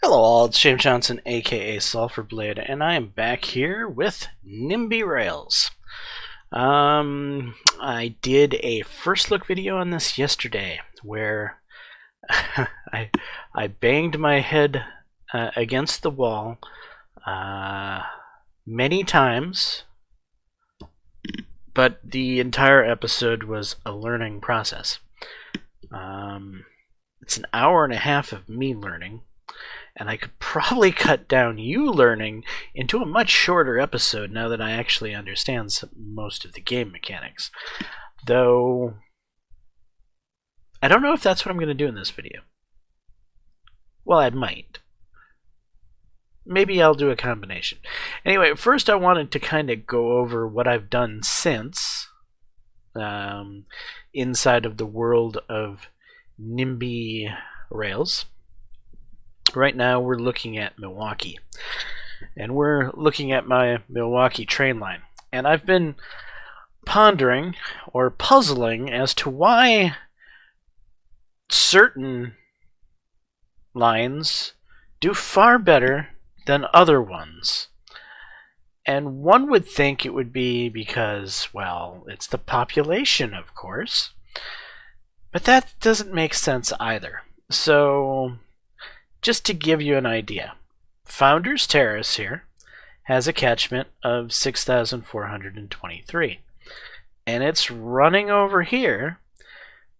Hello all, it's James Johnson, aka Sulphur Blade, and I am back here with Nimby Rails. I did a first look video on this yesterday where I banged my head against the wall many times, but the entire episode was a learning process. It's an hour and a half of me learning, and I could probably cut down you learning into a much shorter episode now that I actually understand most of the game mechanics. Though, I don't know if that's what I'm going to do in this video. Well, I might. Maybe I'll do a combination. Anyway, first I wanted to kind of go over what I've done since inside of the world of Nimby Rails. Right now we're looking at Milwaukee, and we're looking at my Milwaukee train line, and I've been pondering or puzzling as to why certain lines do far better than other ones. And one would think it would be because, well, it's the population, of course, but that doesn't make sense either. So just to give you an idea, Founders Terrace here has a catchment of 6,423, and it's running over here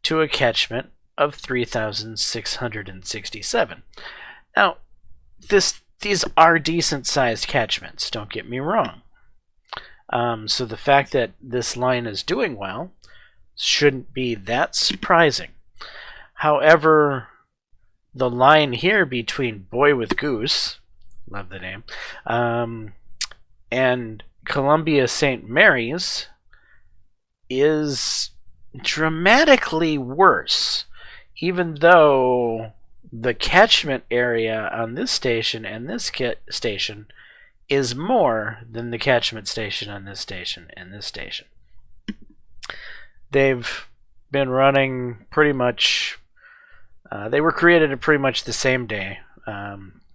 to a catchment of 3,667. Now, these are decent-sized catchments, don't get me wrong. So the fact that this line is doing well shouldn't be that surprising. However, the line here between Boy with Goose, love the name, and Columbia St. Mary's is dramatically worse, even though the catchment area on this station and this station is more than the catchment station on this station and this station. They've been running pretty much. They were created at pretty much the same day.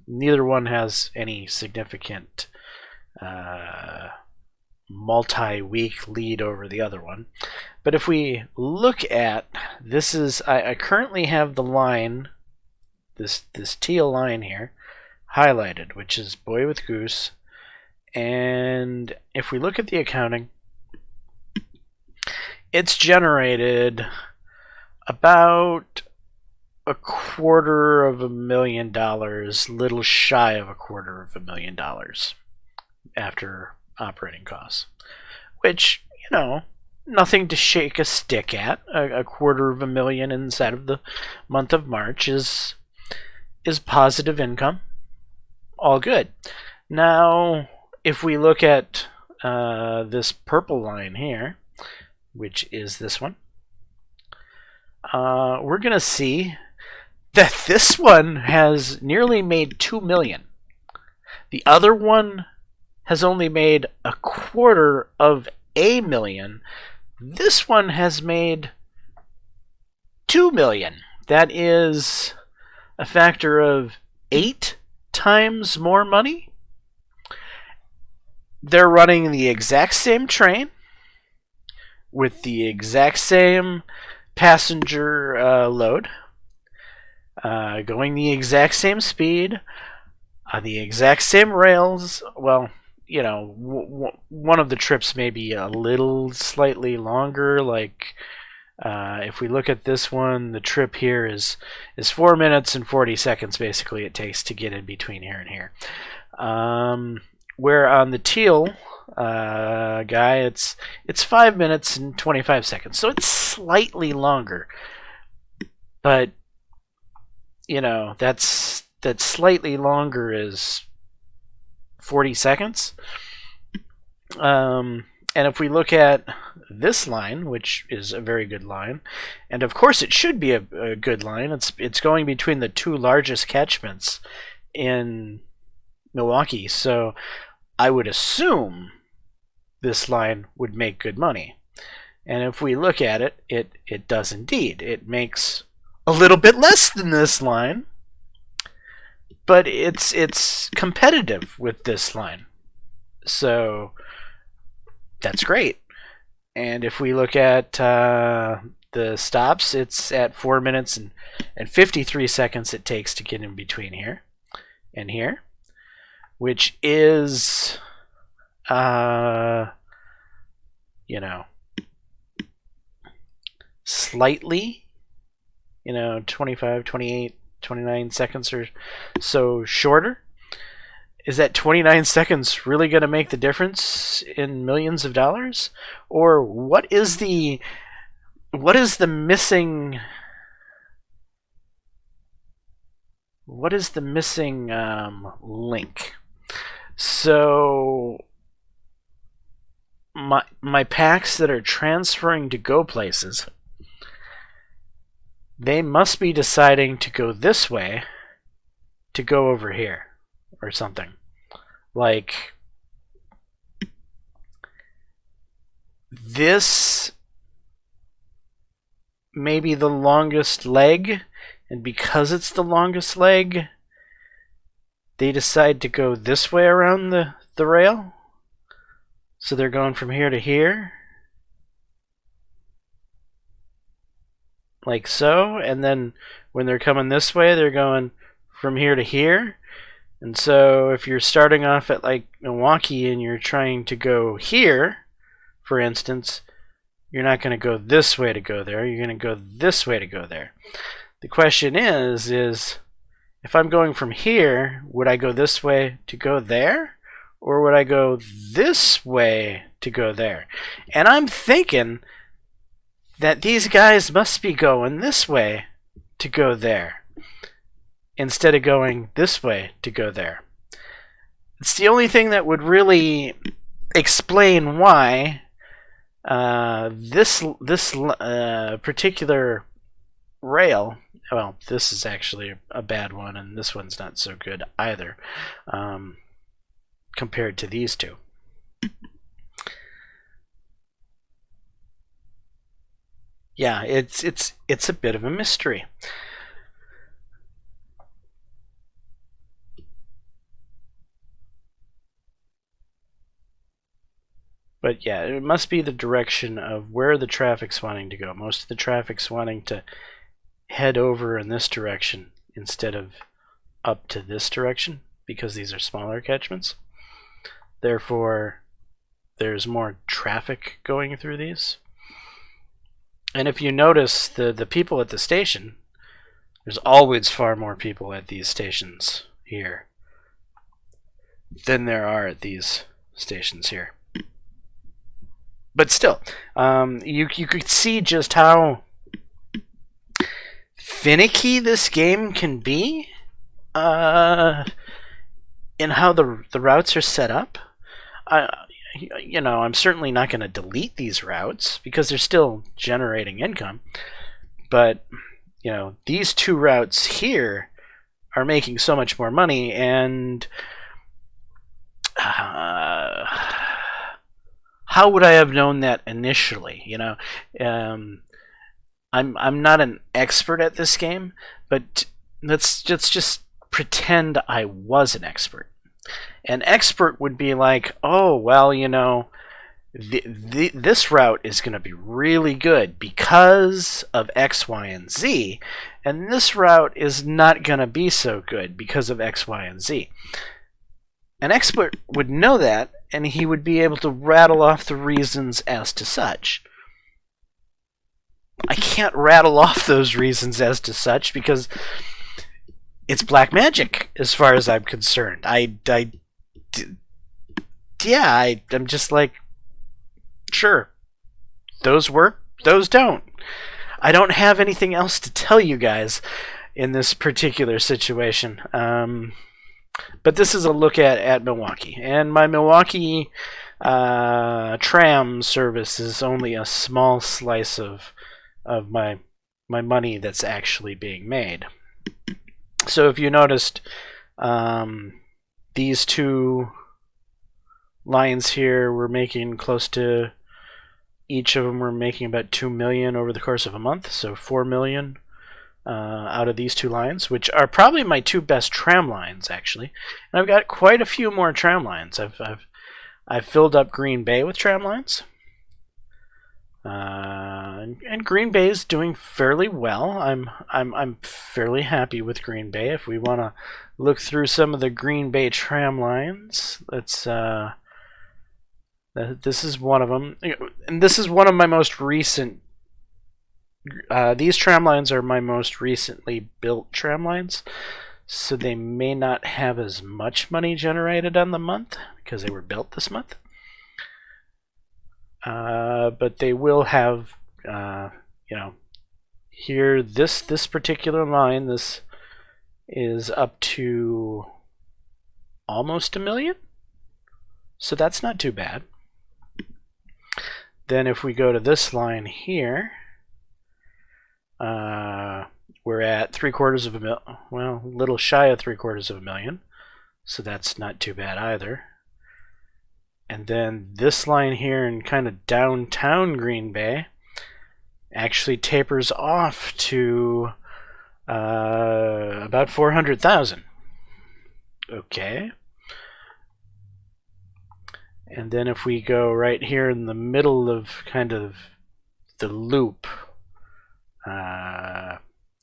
Neither one has any significant multi-week lead over the other one. But if we look at this, I currently have the line, this teal line here, highlighted, which is Boy with Goose. And if we look at the accounting, it's generated about $250,000, little shy of $250,000 after operating costs, which, you know, nothing to shake a stick at. $250,000 inside of the month of March is positive income. All good. Now, if we look at this purple line here, which is this one, we're going to see that this one has nearly made $2 million. The other one has only made $250,000. This one has made $2 million. That is a factor of 8 times more money. They're running the exact same train with the exact same passenger load, going the exact same speed, the exact same rails. Well, you know, one of the trips may be a little slightly longer. Like if we look at this one, the trip here is 4 minutes and 40 seconds basically it takes to get in between here and here. Where on the teal guy, it's 5 minutes and 25 seconds, so it's slightly longer. But you know, that slightly longer is 40 seconds. And if we look at this line, which is a very good line, and of course it should be a good line, it's going between the two largest catchments in Milwaukee, so I would assume this line would make good money. And if we look at it, it does indeed. It makes a little bit less than this line, but it's competitive with this line, so that's great. And if we look at the stops, it's at 4 minutes and 53 seconds it takes to get in between here and here, which is, you know, slightly, 25, 28, 29 seconds or so shorter. Is that 29 seconds really going to make the difference in millions of dollars? Or what is the missing link? So my packs that are transferring to go places, they must be deciding to go this way to go over here or something. Like, this may be the longest leg, and because it's the longest leg, they decide to go this way around the rail. So they're going from here to here, like so, and then when they're coming this way, they're going from here to here. And so if you're starting off at like Milwaukee and you're trying to go here, for instance, you're not going to go this way to go there. You're going to go this way to go there. The question is if I'm going from here, would I go this way to go there? Or would I go this way to go there? And I'm thinking that these guys must be going this way to go there instead of going this way to go there. It's the only thing that would really explain why this particular rail, well, this is actually a bad one, and this one's not so good either, compared to these two. Yeah, it's a bit of a mystery. But yeah, it must be the direction of where the traffic's wanting to go. Most of the traffic's wanting to head over in this direction instead of up to this direction, because these are smaller catchments. Therefore, there's more traffic going through these. And if you notice the people at the station, there's always far more people at these stations here than there are at these stations here. But still, you could see just how finicky this game can be in how the routes are set up. I'm certainly not going to delete these routes because they're still generating income. But, these two routes here are making so much more money, and how would I have known that initially? I'm not an expert at this game, but let's just pretend I was an expert. An expert would be like, oh, well, this route is going to be really good because of X, Y, and Z, and this route is not going to be so good because of X, Y, and Z. An expert would know that, and he would be able to rattle off the reasons as to such. I can't rattle off those reasons as to such because it's black magic as far as I'm concerned. I'm just like, sure, those work, those don't. I don't have anything else to tell you guys in this particular situation. But this is a look at Milwaukee. And my Milwaukee tram service is only a small slice of my money that's actually being made. So if you noticed, these two lines here were making close to, each of them were making about $2 million over the course of a month. So $4 million out of these two lines, which are probably my two best tram lines, actually. And I've got quite a few more tram lines. I've filled up Green Bay with tram lines. And Green Bay is doing fairly well. I'm fairly happy with Green Bay. If we want to look through some of the Green Bay tram lines, let's. This is one of them, and this is one of my most recent. These tram lines are my most recently built tram lines, so they may not have as much money generated on the month because they were built this month. But they will have, here this particular line. This is up to almost $1 million, so that's not too bad. Then if we go to this line here, we're at $750,000. Well, a little shy of $750,000, so that's not too bad either. And then this line here in kind of downtown Green Bay actually tapers off to about $400,000. Okay. And then if we go right here in the middle of kind of the loop,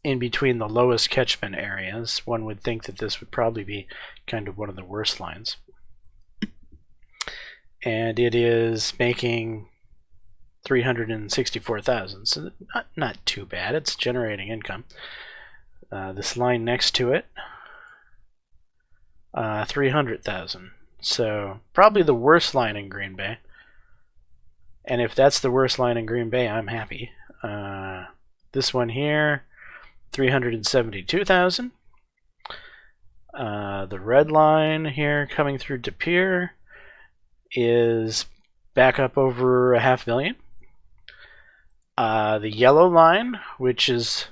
in between the lowest catchment areas, one would think that this would probably be kind of one of the worst lines. And it is making $364,000, so not too bad. It's generating income. This line next to it, $300,000. So probably the worst line in Green Bay. And if that's the worst line in Green Bay, I'm happy. This one here, $372,000. The red line here coming through De Pere is back up over $500,000. The yellow line, which is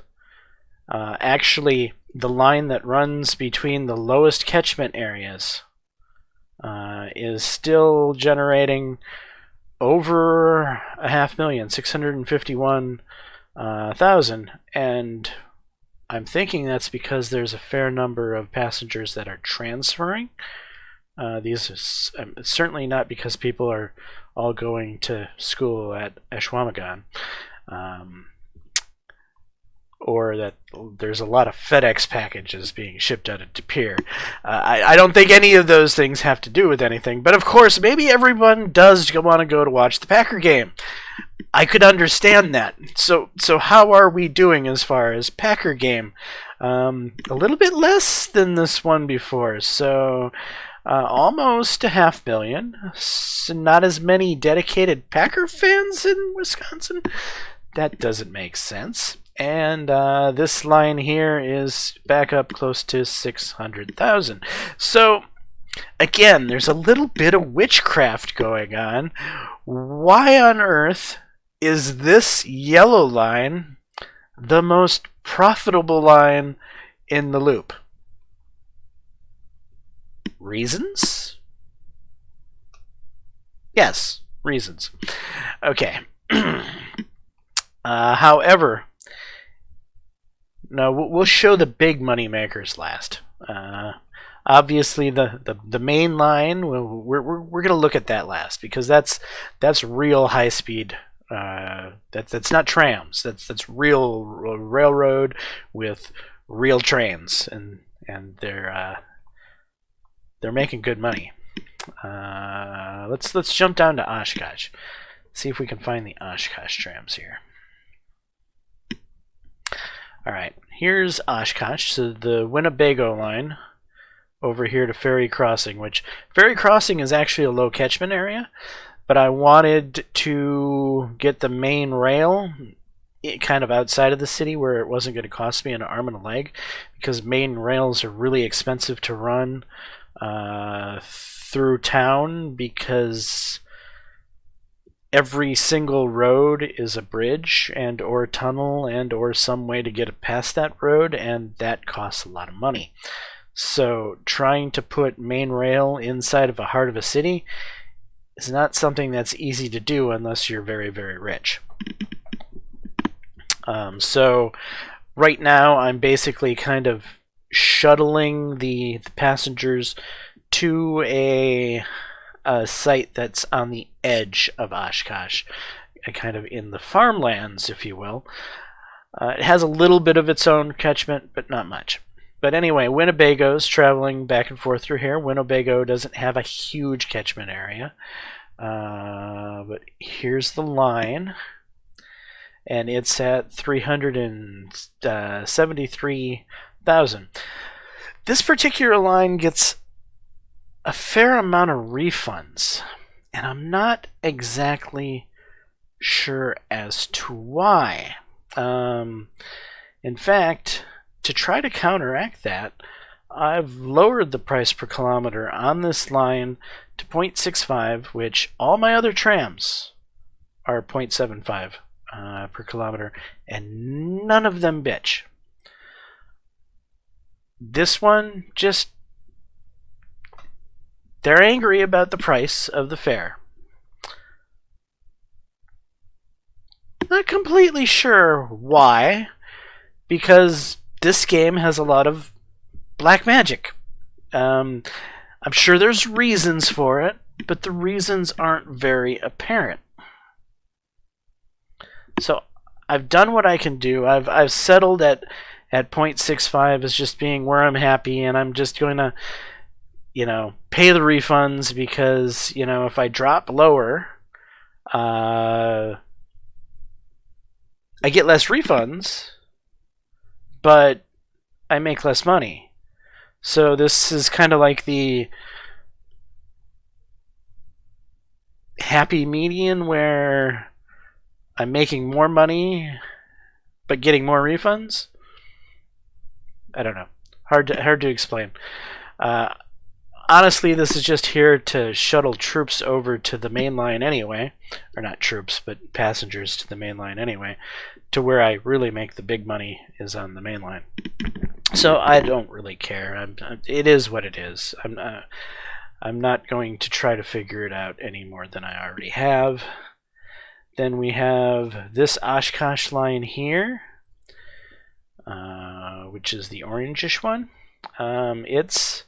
actually the line that runs between the lowest catchment areas, is still generating over $500,000, $651,000, and I'm thinking that's because there's a fair number of passengers that are transferring. These are certainly not because people are all going to school at Ashwaubenon, or that there's a lot of FedEx packages being shipped out of De Pere. I don't think any of those things have to do with anything, but of course maybe everyone does want to go to watch the Packer game. I could understand that. So how are we doing as far as Packer game? A little bit less than this one before, so almost $500,000. So not as many dedicated Packer fans in Wisconsin. That doesn't make sense. And this line here is back up close to $600,000. So again, there's a little bit of witchcraft going on. Why on earth is this yellow line the most profitable line in the loop? Reasons? Yes, reasons. Okay. However, no, we'll show the big money makers last. Obviously, the main line, we're going to look at that last, because that's real high speed. That's not trams. That's real railroad with real trains, and they're making good money. Let's jump down to Oshkosh. See if we can find the Oshkosh trams here. All right, here's Oshkosh. So the Winnebago line over here to Ferry Crossing, which Ferry Crossing is actually a low catchment area, but I wanted to get the main rail kind of outside of the city where it wasn't going to cost me an arm and a leg, because main rails are really expensive to run through town, because every single road is a bridge and or tunnel and or some way to get past that road, and that costs a lot of money. So trying to put main rail inside of the heart of a city is not something that's easy to do unless you're very, very rich. So right now I'm basically kind of shuttling the passengers to a site that's on the edge of Oshkosh, kind of in the farmlands, if you will. It has a little bit of its own catchment, but not much. But anyway, Winnebago's traveling back and forth through here. Winnebago doesn't have a huge catchment area. But here's the line. And it's at 373,000. This particular line gets a fair amount of refunds. And I'm not exactly sure as to why. In fact, to try to counteract that, I've lowered the price per kilometer on this line to 0.65, which all my other trams are 0.75 per kilometer, and none of them bitch. This one, just, they're angry about the price of the fare. Not completely sure why, because this game has a lot of black magic. I'm sure there's reasons for it, but the reasons aren't very apparent. So I've done what I can do. I've settled at 0.65 as just being where I'm happy, and I'm just going to, pay the refunds because, if I drop lower, I get less refunds, but I make less money. So this is kind of like the happy median where I'm making more money but getting more refunds. I don't know. Hard to explain. Honestly, this is just here to shuttle troops over to the main line anyway. Or not troops, but passengers to the main line anyway. To where I really make the big money is on the main line. So I don't really care. It is what it is. I'm not going to try to figure it out any more than I already have. Then we have this Oshkosh line here, which is the orangish one. It's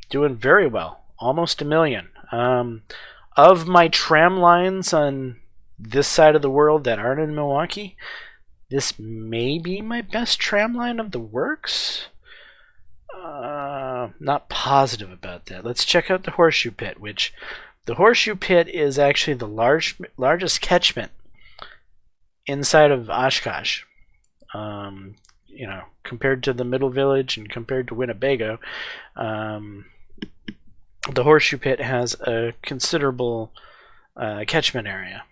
doing very well, almost 1 million. Of my tram lines on this side of the world that aren't in Milwaukee, this may be my best tram line of the works. Not positive about that. Let's check out the Horseshoe Pit, which the Horseshoe Pit is actually the largest catchment inside of Oshkosh. Compared to the Middle Village and compared to Winnebago, the Horseshoe Pit has a considerable catchment area.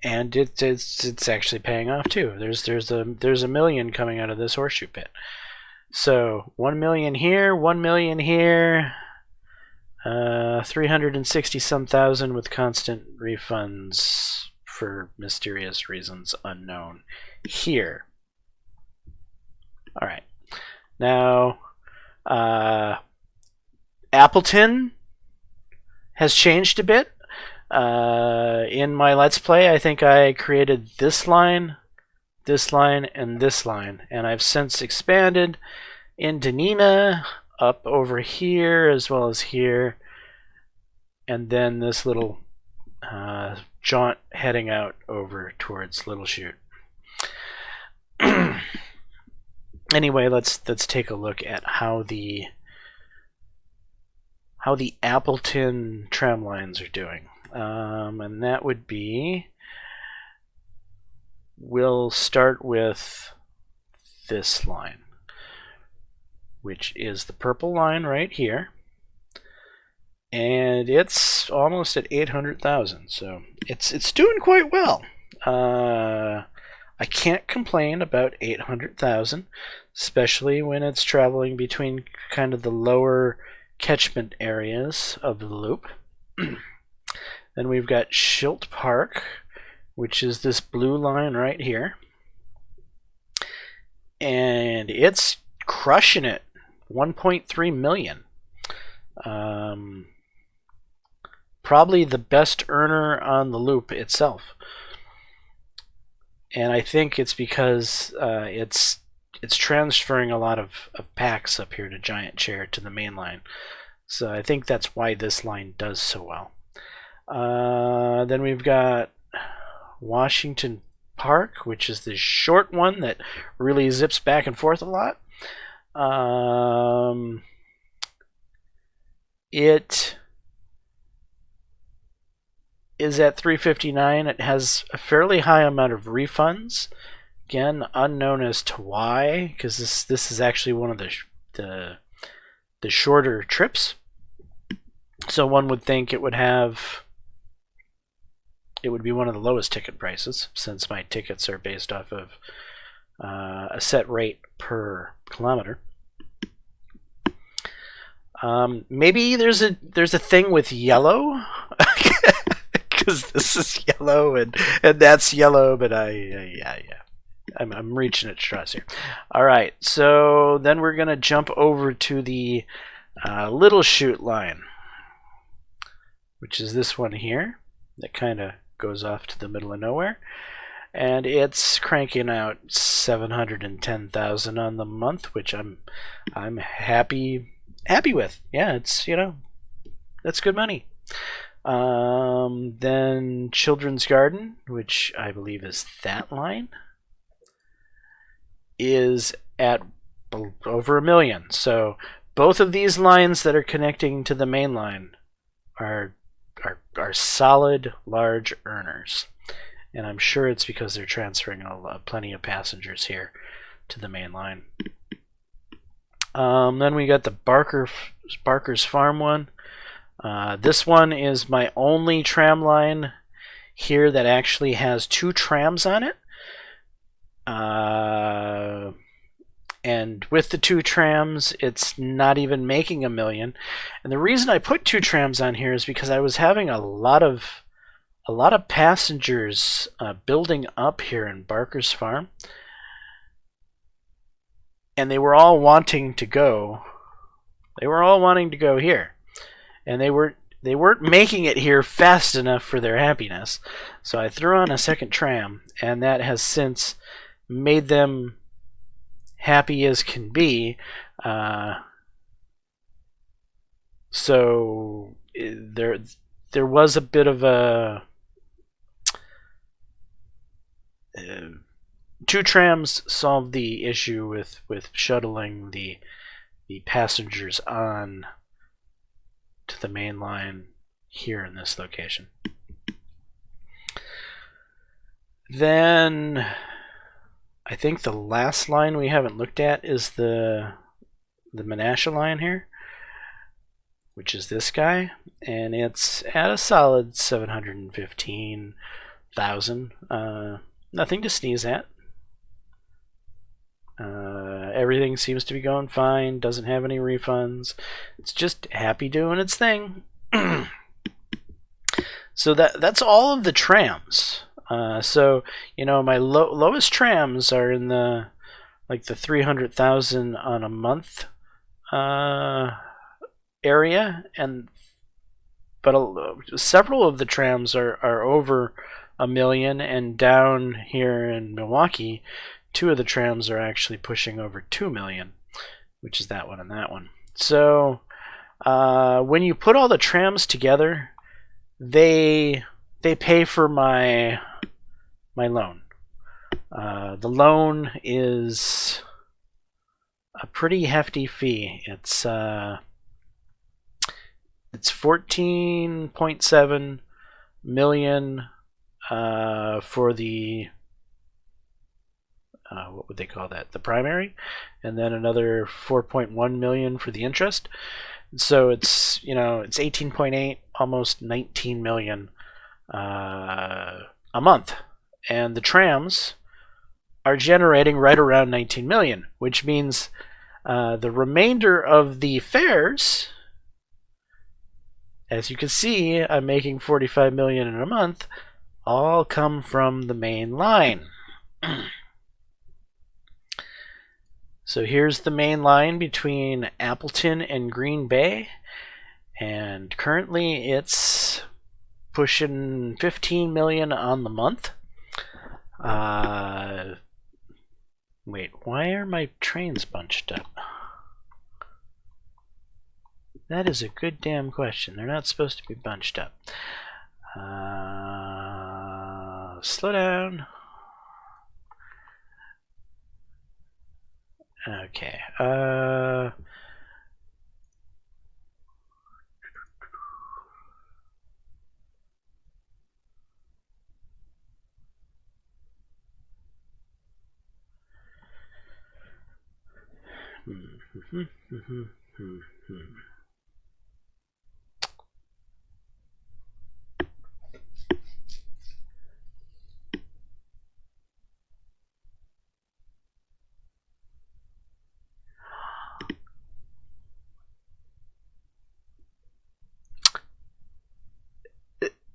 And it's actually paying off too. There's 1 million coming out of this Horseshoe Pit. So 1 million here, 1 million here, 360-some thousand with constant refunds for mysterious reasons unknown here. All right, now Appleton has changed a bit. In my Let's Play, I think I created this line, and this line, and I've since expanded into Nina, up over here as well as here, and then this little jaunt heading out over towards Little Chute. Anyway, let's take a look at how the Appleton tram lines are doing. And that would be, we'll start with this line, which is the purple line right here, and it's almost at 800,000, so it's doing quite well. I can't complain about 800,000, especially when it's traveling between kind of the lower catchment areas of the loop. Then we've got Schilt Park, which is this blue line right here. And it's crushing it. 1.3 million. Probably the best earner on the loop itself. and I think it's because it's transferring a lot of packs up here to Giant Chair to the main line. So I think that's why this line does so well. Then we've got Washington Park, which is the short one that really zips back and forth a lot. It is at $359. It has a fairly high amount of refunds. Again, unknown as to why, because this is actually one of the shorter trips. So one would think it would be one of the lowest ticket prices, since my tickets are based off of a set rate per kilometer. Maybe there's a thing with yellow, because this is yellow and that's yellow, but I'm reaching at straws here. All right, so then we're gonna jump over to the Little Chute line, which is this one here that kind of goes off to the middle of nowhere, and it's cranking out 710,000 on the month, which I'm happy with. Yeah, it's, that's good money. Then Children's Garden, which I believe is that line, is at over $1 million. So both of these lines that are connecting to the main line are solid, large earners, and I'm sure it's because they're transferring plenty of passengers here to the main line. Then we got the Barker's Farm one. This one is my only tram line here that actually has 2 trams on it. And with the 2 trams, it's not even making $1 million. And the reason I put 2 trams on here is because I was having a lot of passengers building up here in Barker's Farm, and they were all wanting to go. They were all wanting to go here, and they weren't making it here fast enough for their happiness. So I threw on a second tram, and that has since made them happy as can be. So there was a bit of a 2 trams solved the issue with shuttling the passengers on to the main line here in this location. Then I think the last line we haven't looked at is the Menasha Line here, which is this guy, and it's at a solid 715,000. Nothing to sneeze at. Everything seems to be going fine, doesn't have any refunds. It's just happy doing its thing. So that's all of the trams. So my lowest trams are in the 300,000 on a month area, but several of the trams are over $1 million, and down here in Milwaukee, 2 of the trams are actually pushing over $2 million, which is that one and that one. So when you put all the trams together, they pay for my loan. The loan is a pretty hefty fee. It's 14.7 million for the what would they call that? The primary, and then another 4.1 million for the interest. So it's 18.8, almost 19 million a month, and the trams are generating right around 19 million, which means the remainder of the fares, as you can see, I'm making 45 million in a month, all come from the main line. So here's the main line between Appleton and Green Bay, and currently it's pushing 15 million on the month. Wait, why are my trains bunched up? That is a good damn question. They're not supposed to be bunched up. Slow down. Okay.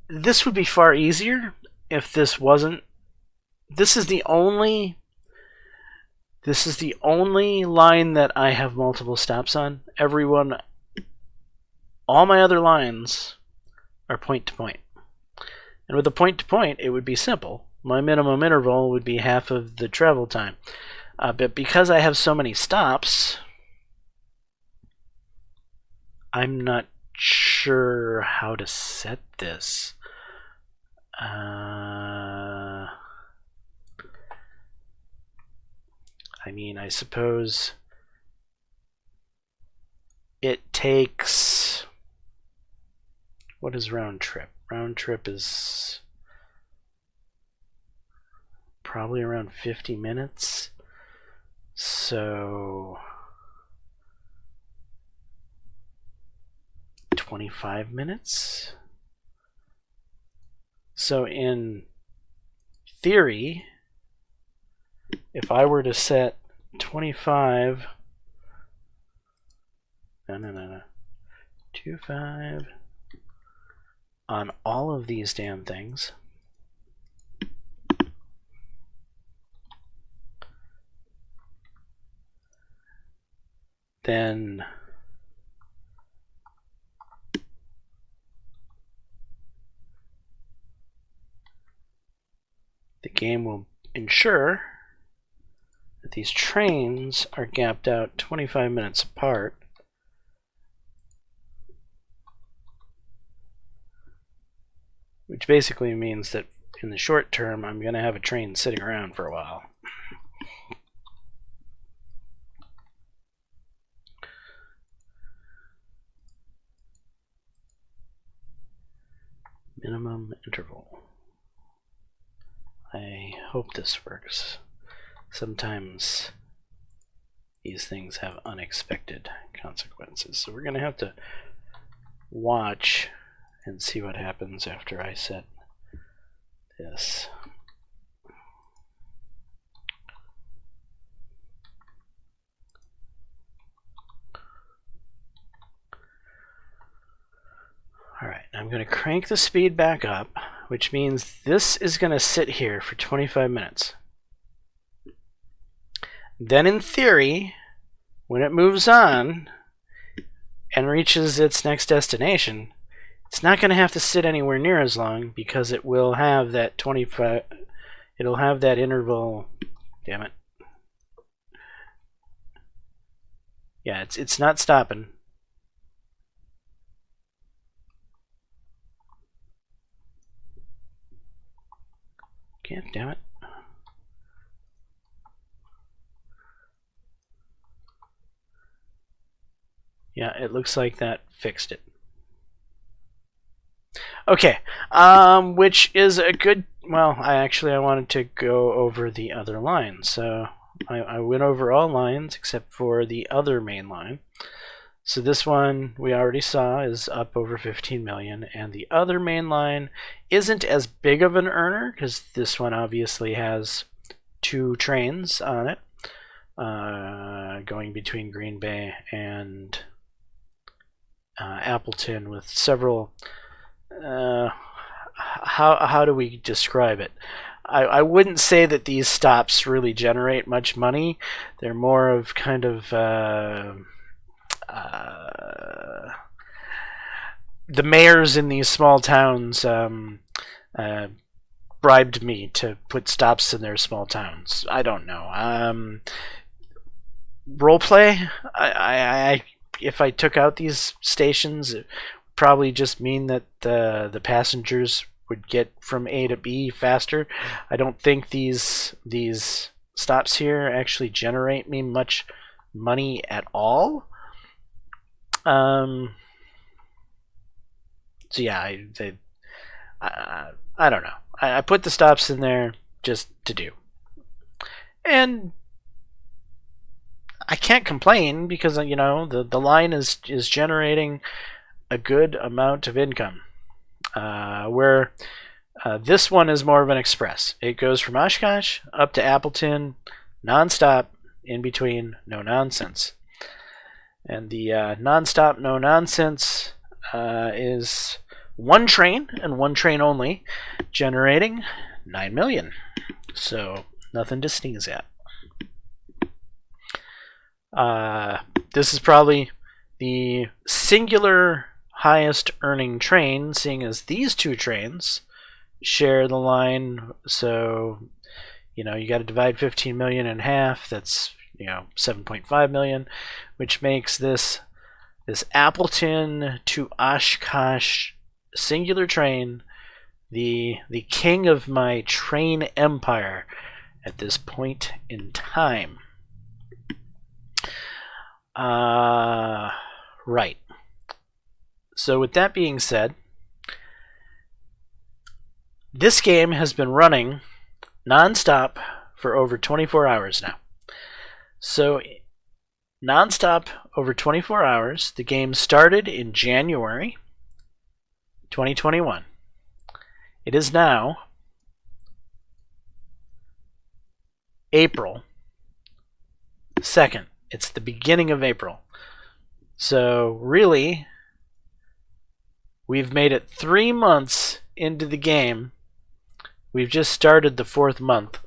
This would be far easier if this wasn't. This is the only line that I have multiple stops on. All my other lines are point to point. And with a point to point, it would be simple. My minimum interval would be half of the travel time. But because I have so many stops, I'm not sure how to set this. I mean, I suppose it takes... What is round trip? Round trip is probably around 50 minutes. So 25 minutes. So in theory, if I were to set 25, no, 25 on all of these damn things, then the game will ensure that these trains are gapped out 25 minutes apart. Which basically means that in the short term, I'm going to have a train sitting around for a while. Minimum interval. I hope this works. Sometimes these things have unexpected consequences. So we're going to have to watch and see what happens after I set this. Alright, I'm going to crank the speed back up, which means this is going to sit here for 25 minutes. Then in theory, when it moves on and reaches its next destination, it's not going to have to sit anywhere near as long because it will have that 25, it'll have that interval, damn it. Yeah, it's not stopping. God damn it. Yeah, it looks like that fixed it. Okay, which is a good, well, I wanted to go over the other lines. So I went over all lines except for the other main line. So this one we already saw is up over 15 million, and the other main line isn't as big of an earner because this one obviously has 2 trains on it, going between Green Bay and Appleton with several... how do we describe it? I wouldn't say that these stops really generate much money. They're more of kind of the mayors in these small towns bribed me to put stops in their small towns. I don't know. Roleplay. If I took out these stations, it would probably just mean that the passengers would get from A to B faster. I don't think these stops here actually generate me much money at all. So yeah, I don't know. I put the stops in there just to do, and I can't complain because the line is generating a good amount of income. Where this one is more of an express. It goes from Oshkosh up to Appleton, nonstop, in between, no nonsense. And the nonstop, no nonsense is one train and one train only, generating $9 million. So nothing to sneeze at. This is probably the singular highest earning train, seeing as these two trains share the line. So you got to divide 15 million in half. That's 7.5 million, which makes this Appleton to Oshkosh singular train the king of my train empire at this point in time. Right. So with that being said, this game has been running nonstop for over 24 hours now. So nonstop over 24 hours. The game started in January 2021. It is now April 2nd. It's the beginning of April. So really, we've made it 3 months into the game. We've just started the 4th month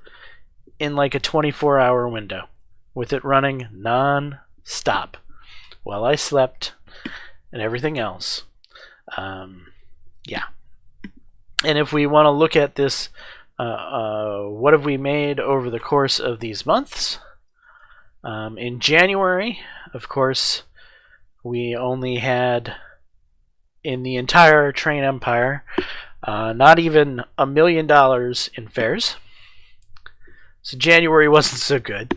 in like a 24-hour window, with it running non-stop while I slept and everything else. Yeah. And if we want to look at this, what have we made over the course of these months? In January, of course, we only had, in the entire train empire, not even $1 million in fares. So January wasn't so good.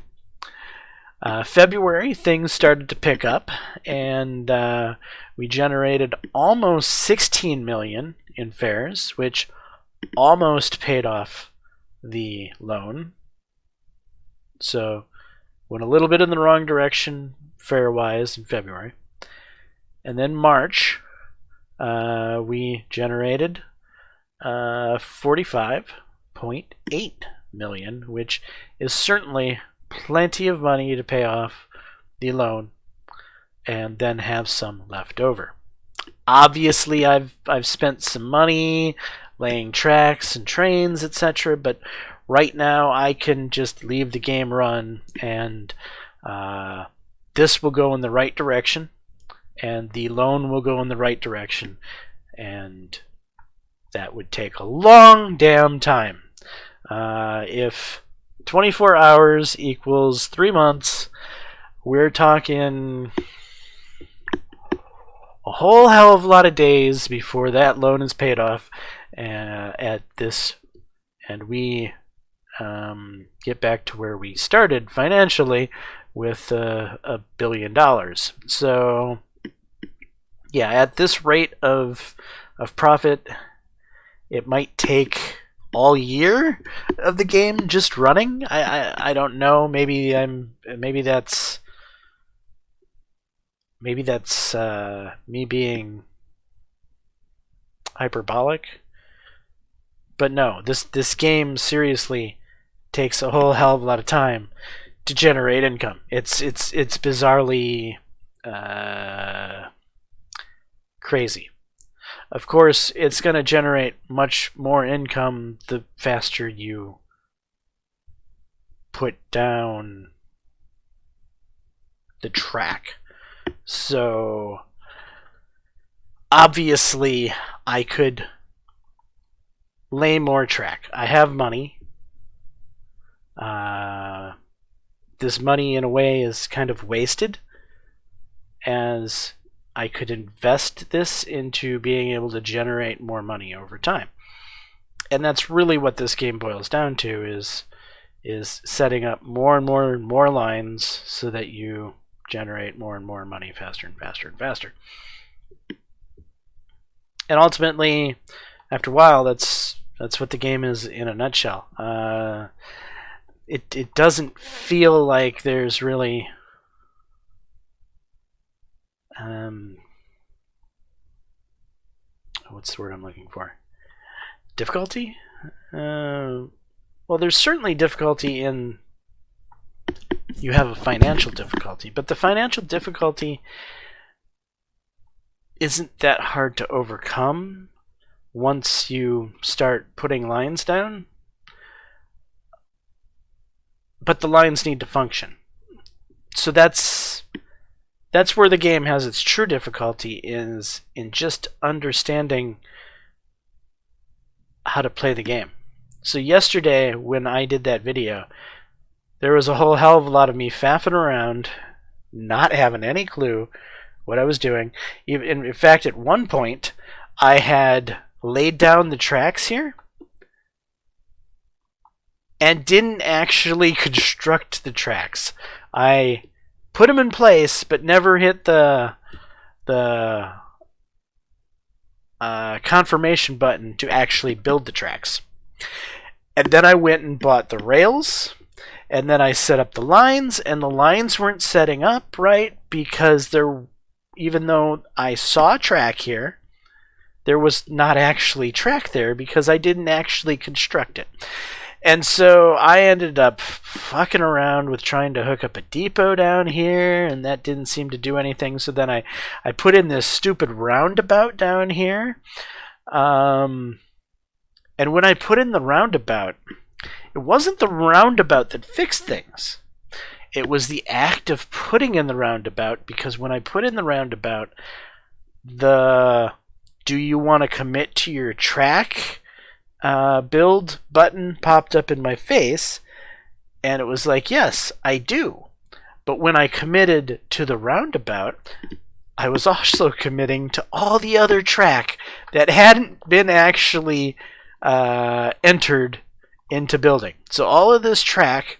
February, things started to pick up, and we generated almost 16 million in fares, which almost paid off the loan. So went a little bit in the wrong direction fare-wise in February. And then March, we generated 45.8 million, which is certainly plenty of money to pay off the loan and then have some left over. Obviously, I've spent some money laying tracks and trains, etc., but right now I can just leave the game run, and this will go in the right direction, and the loan will go in the right direction, and that would take a long damn time. If 24 hours equals 3 months, we're talking a whole hell of a lot of days before that loan is paid off at this, and we get back to where we started financially with $1 billion. So yeah, at this rate of profit, it might take all year of the game just running. I don't know. Maybe that's me being hyperbolic. But no, this game seriously takes a whole hell of a lot of time to generate income. It's bizarrely crazy. Of course, it's going to generate much more income the faster you put down the track. So obviously I could lay more track. I have money. This money, in a way, is kind of wasted, as I could invest this into being able to generate more money over time. And that's really what this game boils down to, is setting up more and more and more lines so that you generate more and more money faster and faster and faster. And ultimately, after a while, that's what the game is in a nutshell. It doesn't feel like there's really what's the word I'm looking for? Difficulty? Well, there's certainly difficulty in you have a financial difficulty, but the financial difficulty isn't that hard to overcome once you start putting lines down. But the lines need to function. So that's where the game has its true difficulty, is in just understanding how to play the game. So yesterday, when I did that video, there was a whole hell of a lot of me faffing around, not having any clue what I was doing. In fact, at one point, I had laid down the tracks here and didn't actually construct the tracks. I put them in place, but never hit the confirmation button to actually build the tracks. And then I went and bought the rails, and then I set up the lines, and the lines weren't setting up right because even though I saw track here, there was not actually track there because I didn't actually construct it. And so I ended up fucking around with trying to hook up a depot down here, and that didn't seem to do anything. So then I put in this stupid roundabout down here. And when I put in the roundabout, it wasn't the roundabout that fixed things. It was the act of putting in the roundabout, because when I put in the roundabout, the do you want to commit to your track build button popped up in my face, and it was like, yes, I do. But when I committed to the roundabout, I was also committing to all the other track that hadn't been actually entered into building. So all of this track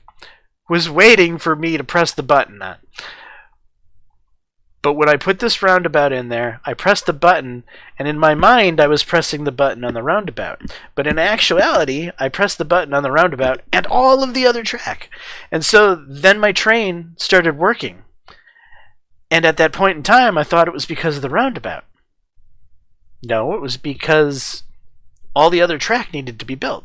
was waiting for me to press the button on. But when I put this roundabout in there, I pressed the button, and in my mind, I was pressing the button on the roundabout. But in actuality, I pressed the button on the roundabout and all of the other track. And so then my train started working. And at that point in time, I thought it was because of the roundabout. No, it was because all the other track needed to be built.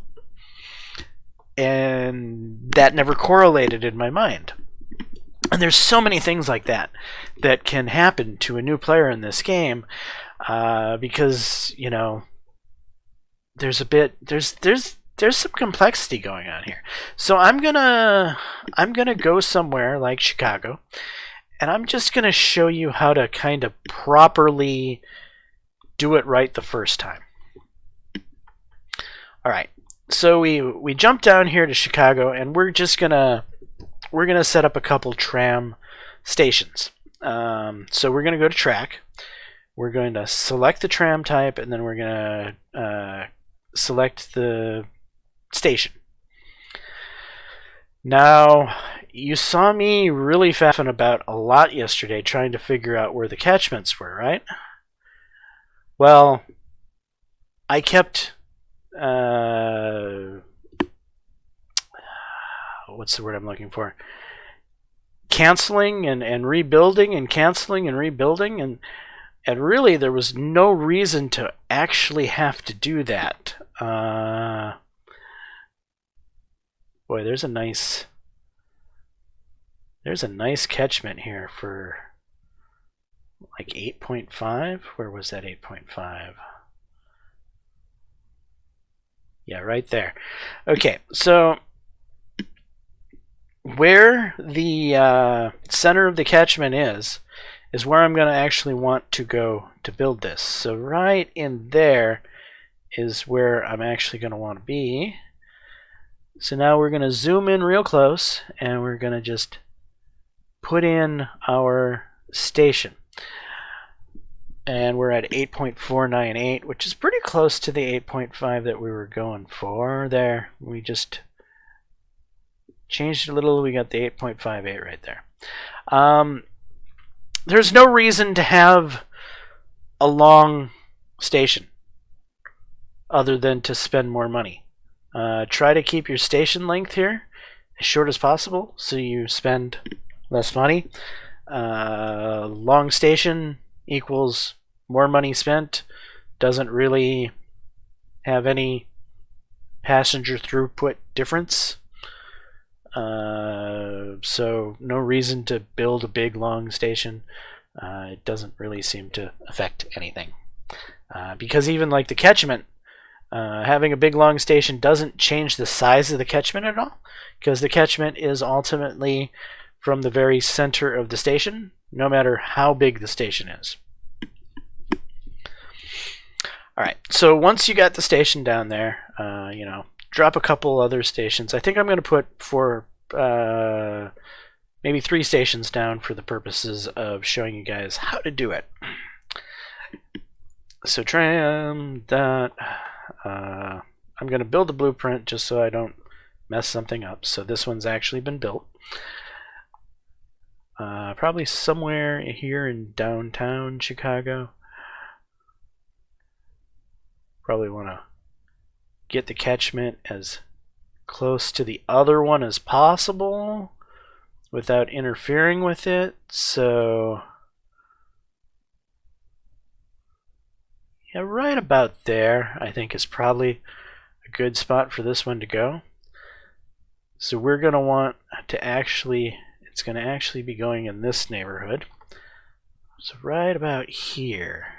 And that never correlated in my mind. And there's so many things like that that can happen to a new player in this game, because, you know, there's some complexity going on here. So I'm gonna go somewhere like Chicago, and I'm just gonna show you how to kind of properly do it right the first time. All right, so we jump down here to Chicago, and we're gonna set up a couple tram stations. So we're gonna go to track. We're going to select the tram type, and then we're gonna select the station. Now, you saw me really faffing about a lot yesterday trying to figure out where the catchments were, right? Well, I kept what's the word I'm looking for? Canceling and rebuilding and canceling and rebuilding, and really there was no reason to actually have to do that. Boy, there's a nice catchment here for like 8.5. Where was that 8.5? Yeah, right there. Okay, so where the center of the catchment is where I'm going to actually want to go to build this. So right in there is where I'm actually going to want to be. So now we're going to zoom in real close, and we're going to just put in our station. And we're at 8.498, which is pretty close to the 8.5 that we were going for there. We just changed it a little. We got the 8.58 right there. There's no reason to have a long station other than to spend more money. Try to keep your station length here as short as possible so you spend less money. Long station equals more money spent. Doesn't really have any passenger throughput difference. So no reason to build a big long station. It doesn't really seem to affect anything. Because even like the catchment, having a big long station doesn't change the size of the catchment at all, because the catchment is ultimately from the very center of the station, no matter how big the station is. Alright, so once you got the station down there, drop a couple other stations. I think I'm going to put maybe 3 stations down for the purposes of showing you guys how to do it. So tram that. I'm going to build a blueprint just so I don't mess something up. So this one's actually been built. Probably somewhere here in downtown Chicago. Probably want to get the catchment as close to the other one as possible without interfering with it. So yeah, right about there I think is probably a good spot for this one to go. So we're going to want to it's going to actually be going in this neighborhood. So right about here.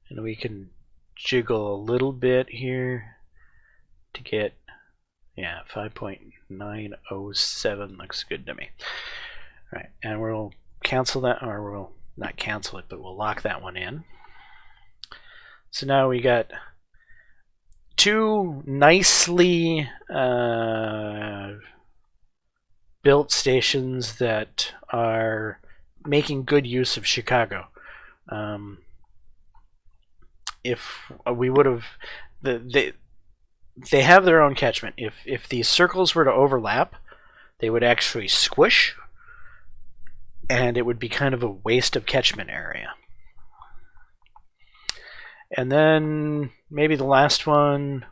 And we can jiggle a little bit here to get, 5.907 looks good to me. All right, and we'll cancel that, or we'll not cancel it, but we'll lock that one in. So now we got 2 nicely built stations that are making good use of Chicago. If we would have, they have their own catchment. If these circles were to overlap, they would actually squish, and it would be kind of a waste of catchment area. And then maybe the last one,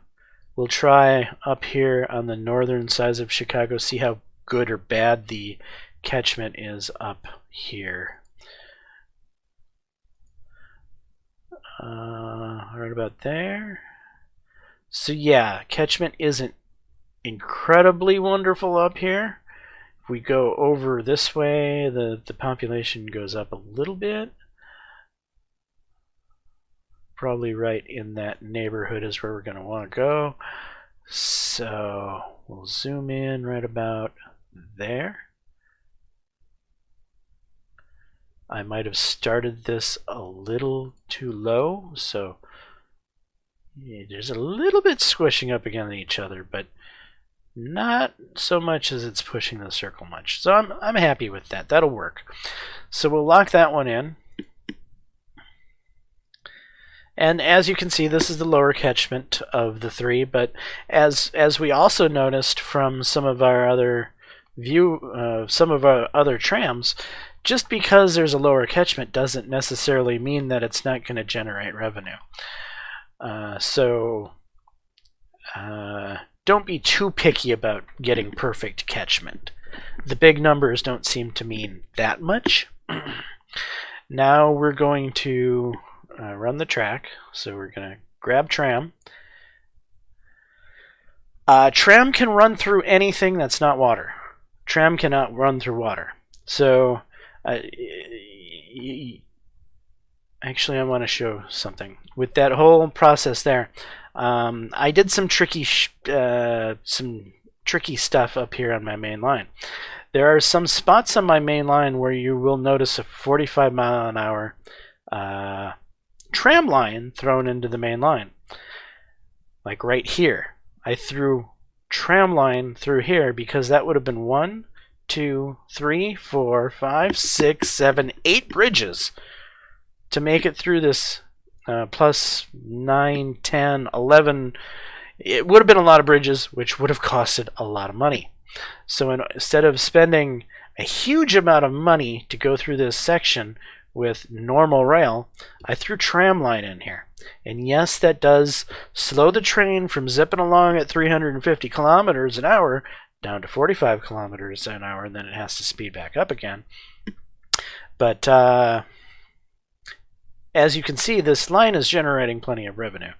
we'll try up here on the northern sides of Chicago, see how good or bad the catchment is up here. Right about there. So yeah, catchment isn't incredibly wonderful up here. If we go over this way, the population goes up a little bit. Probably right in that neighborhood is where we're going to want to go. So we'll zoom in right about there. I might have started this a little too low, so there's a little bit squishing up against each other, but not so much as it's pushing the circle much. So I'm happy with that. That'll work. So we'll lock that one in. And as you can see, this is the lower catchment of the 3, but as we also noticed from some of our other trams, just because there's a lower catchment doesn't necessarily mean that it's not going to generate revenue. So don't be too picky about getting perfect catchment. The big numbers don't seem to mean that much. Now we're going to run the track. So we're going to grab tram. Tram can run through anything that's not water. Tram cannot run through water. So actually I want to show something. With that whole process there, I did some tricky, some tricky stuff up here on my main line. There are some spots on my main line where you will notice a 45-mile-an-hour tram line thrown into the main line. Like right here. I threw tram line through here because that would have been 1, 2, 3, 4, 5, 6, 7, 8 bridges to make it through this plus 9, 10, 11. It would have been a lot of bridges, which would have costed a lot of money. So instead of spending a huge amount of money to go through this section with normal rail, I threw tram line in here. And yes, that does slow the train from zipping along at 350 kilometers an hour down to 45 kilometers an hour, and then it has to speed back up again. But as you can see, this line is generating plenty of revenue.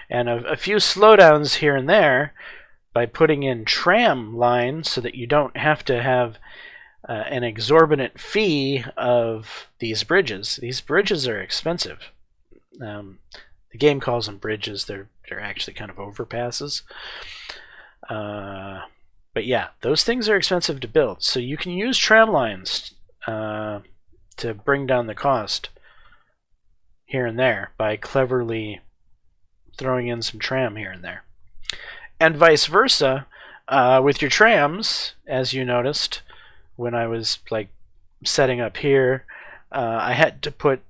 And a few slowdowns here and there by putting in tram line so that you don't have to have an exorbitant fee of these bridges. These bridges are expensive. The game calls them bridges. They're actually kind of overpasses. But yeah, those things are expensive to build. So you can use tram lines to bring down the cost here and there by cleverly throwing in some tram here and there. And vice versa with your trams, as you noticed when I was like setting up here, I had to put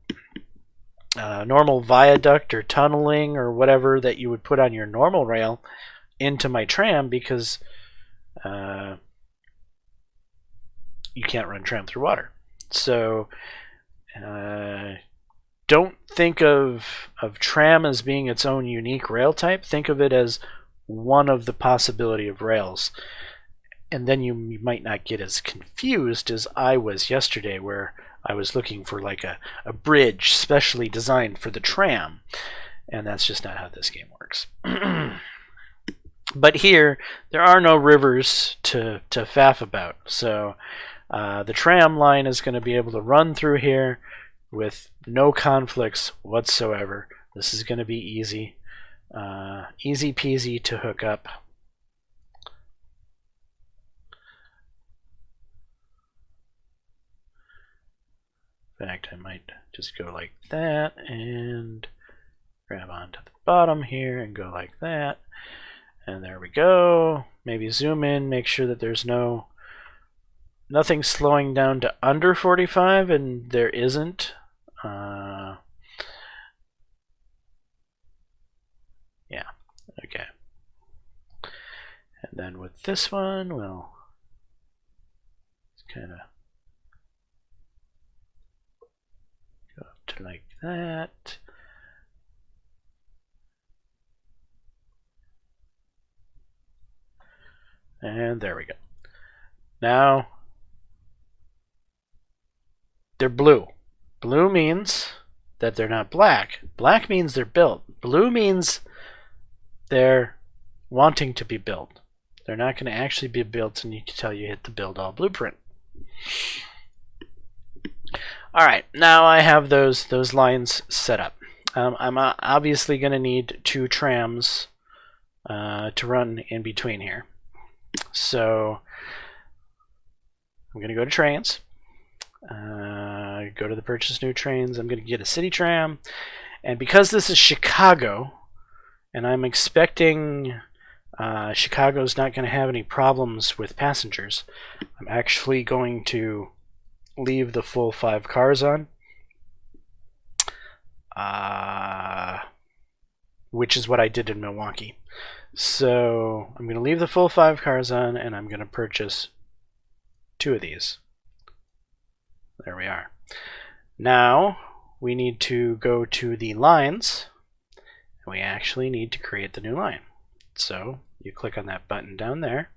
normal viaduct or tunneling or whatever that you would put on your normal rail into my tram because you can't run tram through water. So don't think of tram as being its own unique rail type. Think of it as one of the possibility of rails. And then you might not get as confused as I was yesterday, where I was looking for like a bridge specially designed for the tram. And that's just not how this game works. But here, there are no rivers to faff about. So the tram line is going to be able to run through here with no conflicts whatsoever. This is going to be easy. Easy peasy to hook up. In fact, I might just go like that and grab onto the bottom here and go like that. And there we go. Maybe zoom in, make sure that there's nothing slowing down to under 45, and there isn't. Yeah, okay. And then with this one, well, it's kind of go up to like that. And there we go. Now, they're blue. Blue means that they're not black. Black means they're built. Blue means they're wanting to be built. They're not going to actually be built until you hit the build all blueprint. Alright, now I have those lines set up. I'm obviously going to need 2 trams to run in between here. So I'm going to go to trains, go to the purchase new trains. I'm going to get a city tram, and because this is Chicago and I'm expecting Chicago's not going to have any problems with passengers, I'm actually going to leave the full 5 cars on, which is what I did in Milwaukee. So I'm going to leave the full 5 cars on, and I'm going to purchase 2 of these. There we are. Now we need to go to the lines, and we actually need to create the new line. So you click on that button down there.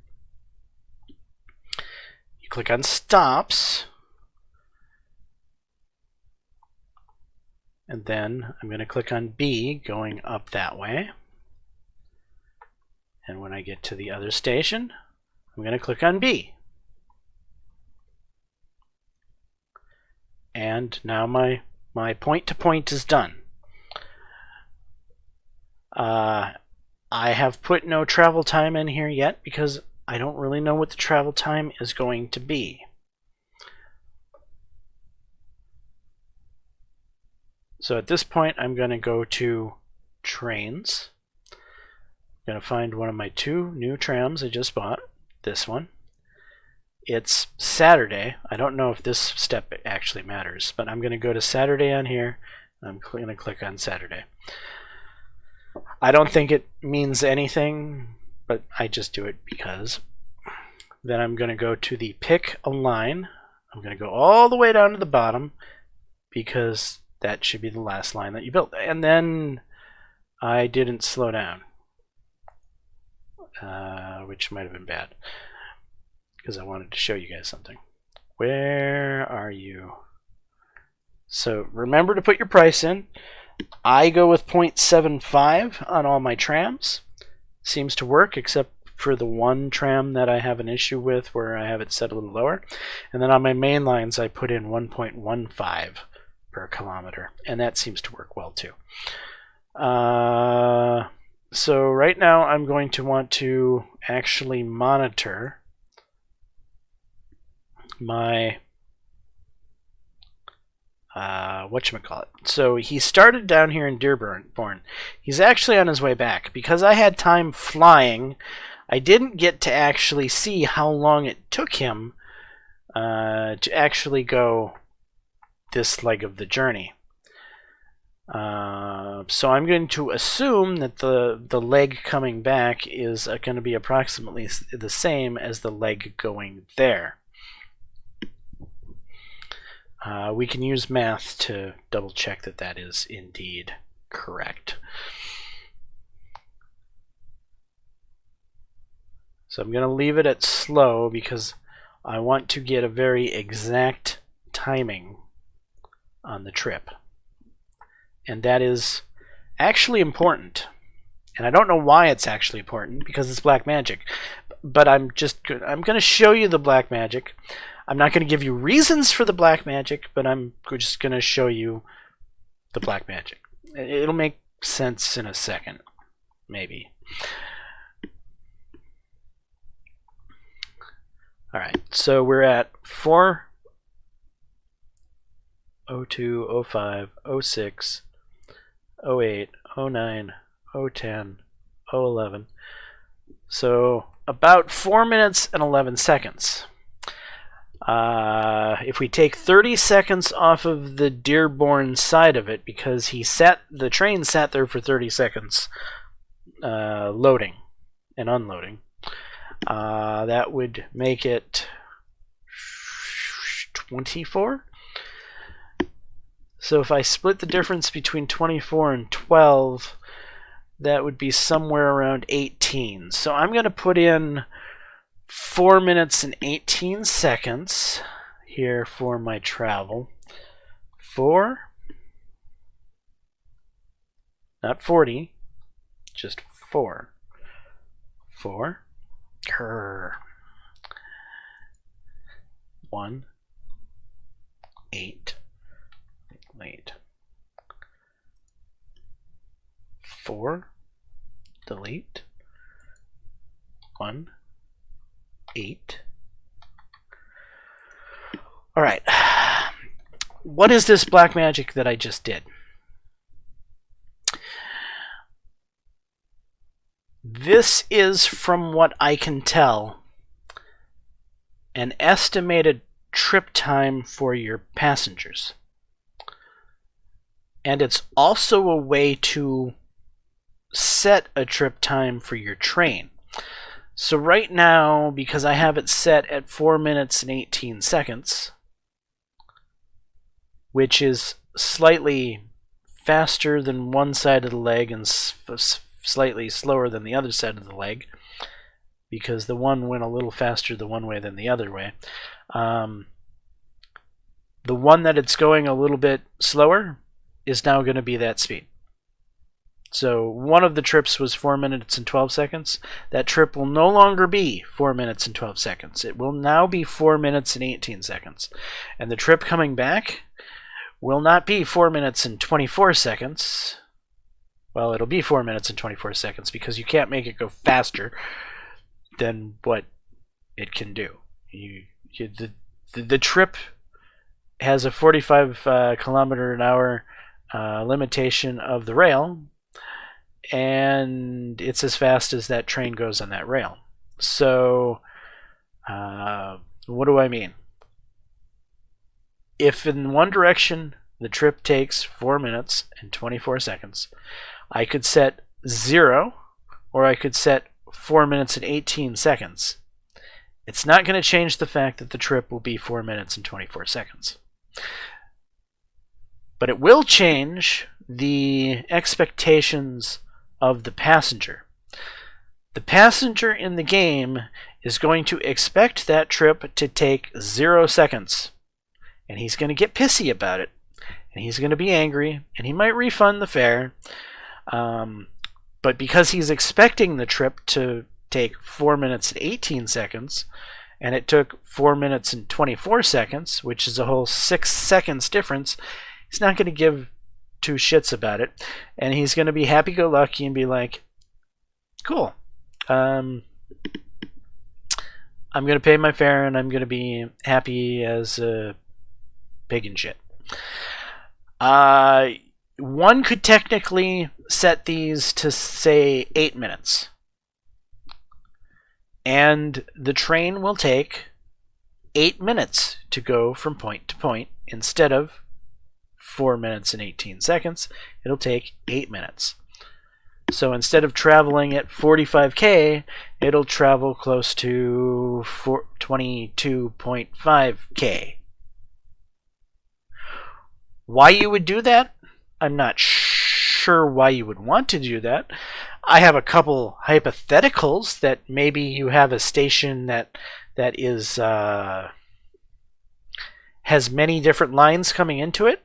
You click on stops, and then I'm going to click on B going up that way. And when I get to the other station, I'm going to click on B. And now my point-to-point is done. I have put no travel time in here yet because I don't really know what the travel time is going to be. So at this point, I'm going to go to trains. I'm going to find one of my 2 new trams I just bought. This one. It's Saturday. I don't know if this step actually matters, but I'm going to go to Saturday on here. I'm going to click on Saturday. I don't think it means anything, but I just do it because. Then I'm going to go to the pick a line. I'm going to go all the way down to the bottom because that should be the last line that you built. And then I didn't slow down, which might have been bad because I wanted to show you guys something. Where are you? So remember to put your price in. I go with 0.75 on all my trams. Seems to work, except for the one tram that I have an issue with where I have it set a little lower. And then on my main lines, I put in 1.15 per kilometer, and that seems to work well too. So right now I'm going to want to actually monitor my whatchamacallit. So he started down here in Dearborn. He's actually on his way back. Because I had time flying, I didn't get to actually see how long it took him to actually go this leg of the journey. So I'm going to assume that the leg coming back is going to be approximately the same as the leg going there. We can use math to double check that that is indeed correct. So I'm going to leave it at slow because I want to get a very exact timing on the trip. And that is actually important. And I don't know why it's actually important, because it's black magic. But I'm going to show you the black magic. I'm not going to give you reasons for the black magic, but I'm just going to show you the black magic. It'll make sense in a second, maybe. Alright, so we're at 4, 02, 05, 06, 08, 09, 010, 011. So about 4 minutes and 11 seconds. If we take 30 seconds off of the Dearborn side of it, because the train sat there for 30 seconds loading and unloading, that would make it 24. So if I split the difference between 24 and 12, that would be somewhere around 18. So I'm going to put in 4 minutes and 18 seconds here for my travel. 4, not 40, just 4. 4. 1, 8. Wait. 4. Delete. 1. 8. All right. What is this black magic that I just did? This is, from what I can tell, an estimated trip time for your passengers. And it's also a way to set a trip time for your train. So right now, because I have it set at 4 minutes and 18 seconds, which is slightly faster than one side of the leg and slightly slower than the other side of the leg, because the one went a little faster the one way than the other way. The one that it's going a little bit slower is now going to be that speed. So one of the trips was 4 minutes and 12 seconds. That trip will no longer be 4 minutes and 12 seconds. It will now be 4 minutes and 18 seconds. And the trip coming back will not be 4 minutes and 24 seconds. Well, it'll be 4 minutes and 24 seconds because you can't make it go faster than what it can do. The trip has a 45 kilometer an hour limitation of the rail, and it's as fast as that train goes on that rail. So what do I mean? If in one direction the trip takes 4 minutes and 24 seconds, I could set 0, or I could set 4 minutes and 18 seconds. It's not going to change the fact that the trip will be 4 minutes and 24 seconds. But it will change the expectations of the passenger. The passenger in the game is going to expect that trip to take 0 seconds. And he's going to get pissy about it. And he's going to be angry. And he might refund the fare. But because he's expecting the trip to take 4 minutes and 18 seconds, and it took 4 minutes and 24 seconds, which is a whole 6 seconds difference, he's not going to give two shits about it. And he's going to be happy-go-lucky and be like, cool. I'm going to pay my fare, and I'm going to be happy as a pig and shit. One could technically set these to, say, 8 minutes. And the train will take 8 minutes to go from point to point. Instead of 4 minutes and 18 seconds, it'll take 8 minutes. So instead of traveling at 45K, it'll travel close to 22.5K. Why you would do that? I'm not sure why you would want to do that. I have a couple hypotheticals that maybe you have a station that is has many different lines coming into it,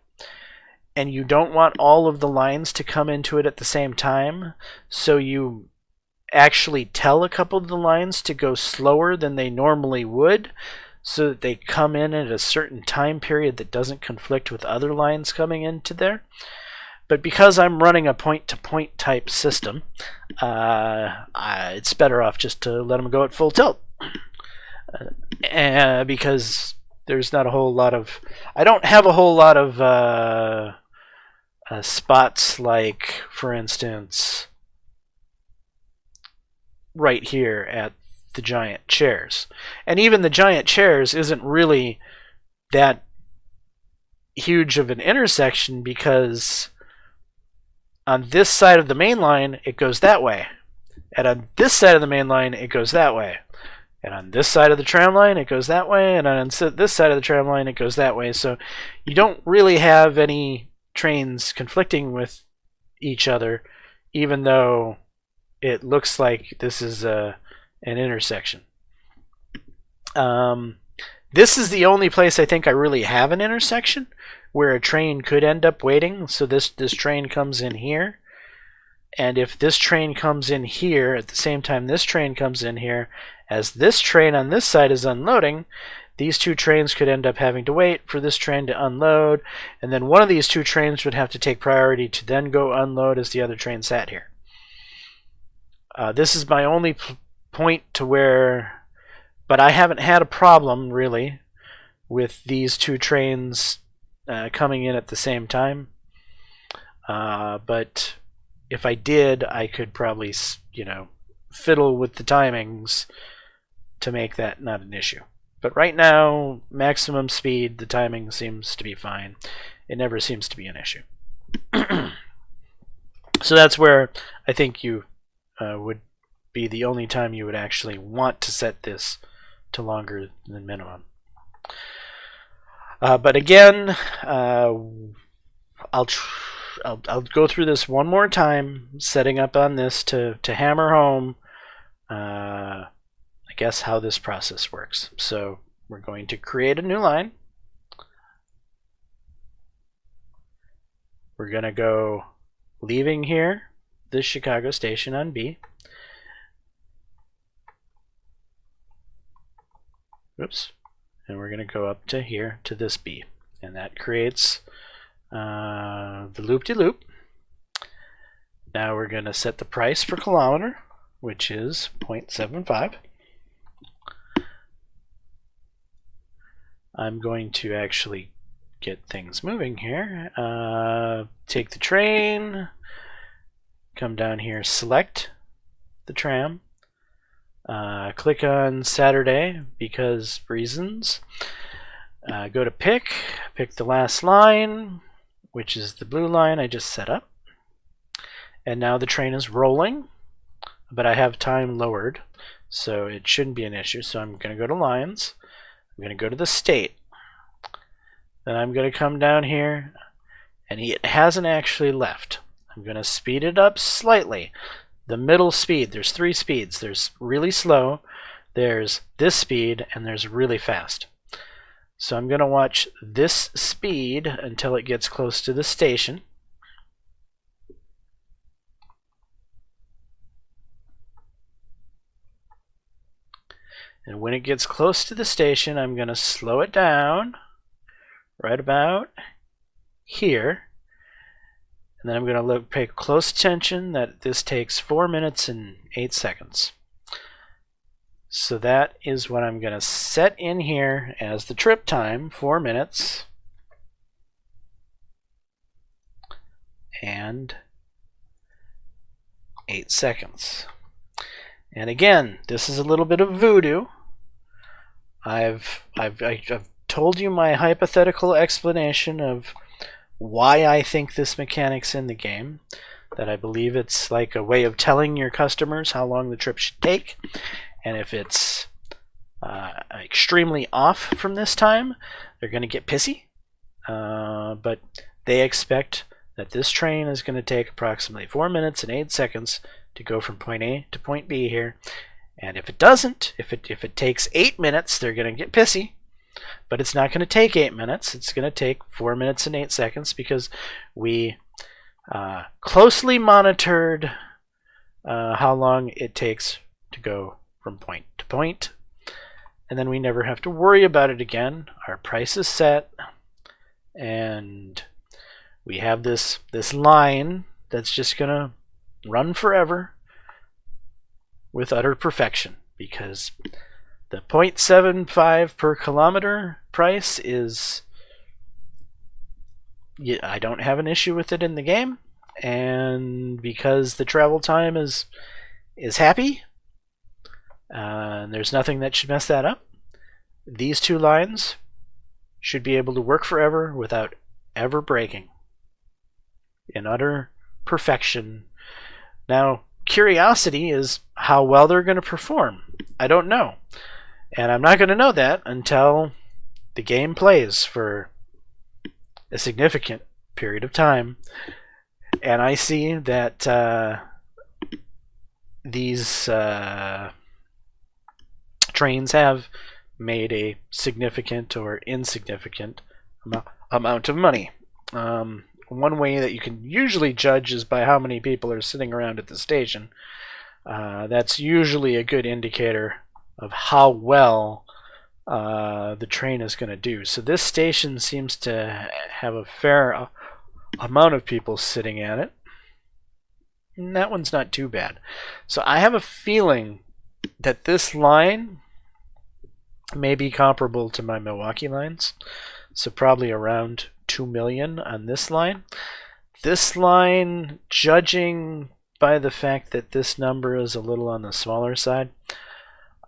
and you don't want all of the lines to come into it at the same time, so you actually tell a couple of the lines to go slower than they normally would, so that they come in at a certain time period that doesn't conflict with other lines coming into there. But because I'm running a point-to-point type system, it's better off just to let them go at full tilt. Because there's not a whole lot of... I don't have a whole lot of spots like, for instance, right here at the giant chairs. And even the giant chairs isn't really that huge of an intersection, because on this side of the main line it goes that way, and on this side of the main line it goes that way, and on this side of the tram line it goes that way, and on this side of the tram line it goes that way. So you don't really have any trains conflicting with each other, even though it looks like this is an intersection. This is the only place I think I really have an intersection where a train could end up waiting. So this train comes in here, and if this train comes in here at the same time this train comes in here, as this train on this side is unloading, these two trains could end up having to wait for this train to unload, and then one of these two trains would have to take priority to then go unload as the other train sat here. This is my only point to where, but I haven't had a problem really with these two trains coming in at the same time. But if I did, I could probably, fiddle with the timings to make that not an issue. But right now, maximum speed, the timing seems to be fine. It never seems to be an issue. So that's where I think you would be the only time you would actually want to set this to longer than minimum. But again, I'll go through this one more time, setting up on this to hammer home, I guess, how this process works. So we're going to create a new line. We're going to go leaving here, this Chicago station on B. Oops. And we're going to go up to here to this B. And that creates the loop-de-loop. Now we're going to set the price per kilometer, which is 0.75. I'm going to actually get things moving here. Take the train, come down here, select the tram, click on Saturday because reasons. Go to pick the last line, which is the blue line I just set up. And now the train is rolling, but I have time lowered, so it shouldn't be an issue. So I'm going to go to lines. I'm going to go to the state. Then I'm going to come down here, and it hasn't actually left. I'm going to speed it up slightly. The middle speed, there's 3 speeds. There's really slow, there's this speed, and there's really fast. So I'm going to watch this speed until it gets close to the station. And when it gets close to the station, I'm going to slow it down right about here. And then I'm going to pay close attention that this takes 4 minutes and 8 seconds. So that is what I'm going to set in here as the trip time, 4 minutes and 8 seconds. And again, this is a little bit of voodoo. I've told you my hypothetical explanation of why I think this mechanic's in the game, that I believe it's like a way of telling your customers how long the trip should take, and if it's extremely off from this time, they're going to get pissy, but they expect that this train is going to take approximately 4 minutes and 8 seconds to go from point A to point B here, and if it doesn't, if it takes 8 minutes, they're going to get pissy. But it's not going to take 8 minutes. It's going to take 4 minutes and 8 seconds because we closely monitored how long it takes to go from point to point. And then we never have to worry about it again. Our price is set. And we have this line that's just going to run forever with utter perfection, because the 0.75 per kilometer price is, I don't have an issue with it in the game, and because the travel time is happy, and there's nothing that should mess that up, these 2 lines should be able to work forever without ever breaking, in utter perfection. Now, curiosity is how well they're going to perform. I don't know. And I'm not going to know that until the game plays for a significant period of time. And I see that these trains have made a significant or insignificant amount of money. One way that you can usually judge is by how many people are sitting around at the station. That's usually a good indicator of how well the train is going to do. So this station seems to have a fair amount of people sitting at it. And that one's not too bad. So I have a feeling that this line may be comparable to my Milwaukee lines. So probably around 2 million on this line. This line, judging by the fact that this number is a little on the smaller side,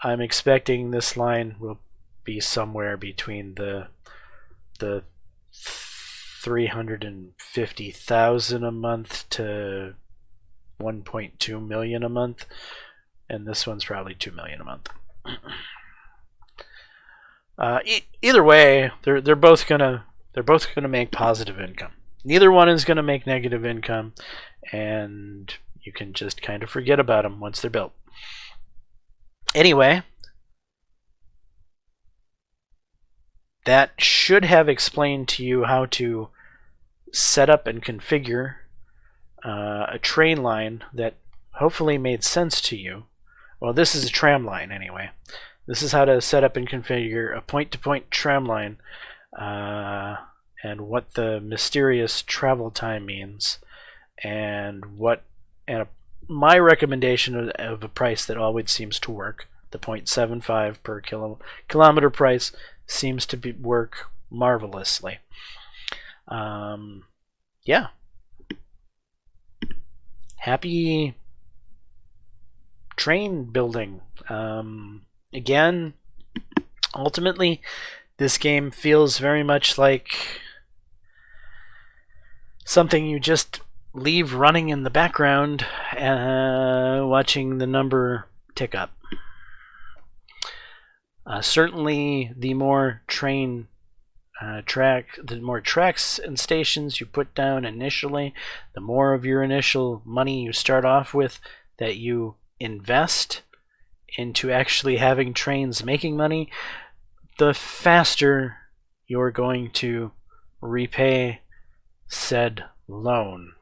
I'm expecting this line will be somewhere between the 350,000 a month to 1.2 million a month, and this one's probably 2 million a month. Either way, they're both gonna make positive income. Neither one is gonna make negative income, and you can just kind of forget about them once they're built. Anyway, that should have explained to you how to set up and configure a train line that hopefully made sense to you. Well, this is a tram line anyway. This is how to set up and configure a point-to-point tram line, and what the mysterious travel time means, and my recommendation of a price that always seems to work, the 0.75 per kilometer price, seems to work marvelously. Yeah. Happy train building. Again, ultimately, this game feels very much like something you just leave running in the background, watching the number tick up. Certainly, the more the more tracks and stations you put down initially, the more of your initial money you start off with that you invest into actually having trains making money, the faster you're going to repay said loan.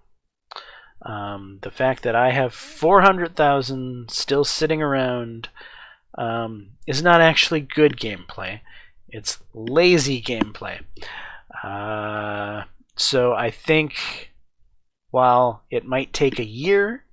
The fact that I have 400,000 still sitting around is not actually good gameplay. It's lazy gameplay. So I think while it might take a year